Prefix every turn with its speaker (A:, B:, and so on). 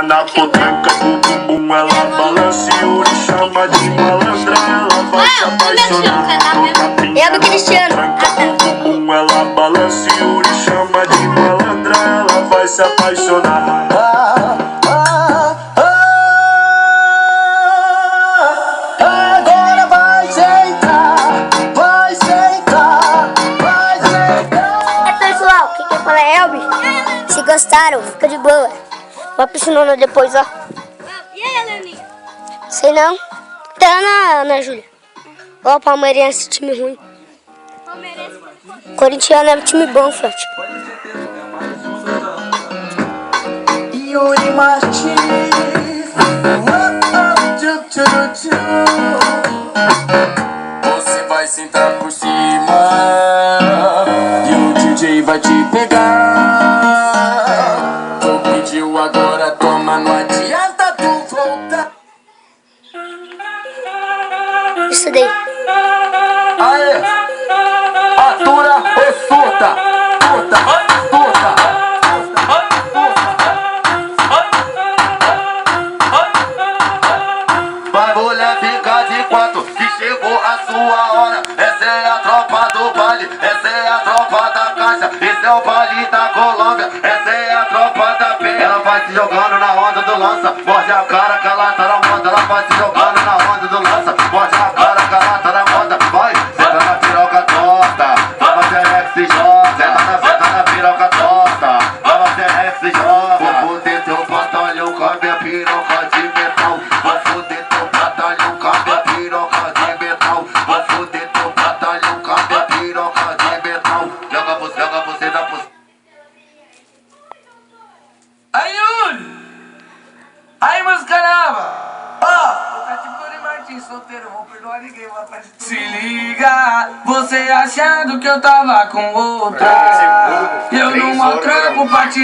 A: Senta na potranca do bumbum, ela balança e o chama de malandra. Ela vai se apaixonar.
B: É do Cristiano.
A: Ela balança e o chama de malandra. Ela vai se apaixonar. Agora vai sentar, vai sentar, vai sentar.
B: É pessoal, quem quer falar é Elvis? Se gostaram, fica de boa. Vai pro cinema depois, ó.
C: E aí, Leninha?
B: Sei não. Tá na Ana Júlia. Ó, palmeirense, time ruim.
C: Palmeirense.
B: Corintiano é um time bom, Flat.
A: Yuri Martins. Você vai sentar por cima e o DJ vai te pegar. Tu pediu, agora toma, não adianta tu voltar.
B: Isso daí.
A: Aê! Atura ou surta? Surta, surta. Vai, mulher, fica de quatro, que chegou a sua hora. Essa é a tropa do baile, essa é a tropa da caixa. Esse é o baile da Colômbia, essa é a tropa da penha. Ela vai se jogando na onda do lança, morde a cara que ela tá na moda. Ela vai se jogando na onda do lança, morde a cara que ela tá na moda. Vai, senta na piroca torta, toma T-Rex e joga. Senta na piroca torta, toma T-Rex e joga. Vou foder teu batalhão com a minha piroca de metal. Vou foder teu batalhão com a minha piroca de metal. Vou foder teu batalhão com a minha piroca de metal. Joga você na pos.
D: Aí, Yuri! Aí, música nova! Ó, tá tipo Yuri Martins, solteiro, vou perdoar ninguém, vou atrás de tudo. Se liga, você achando que eu tava com outra. Eu não maltrato pra te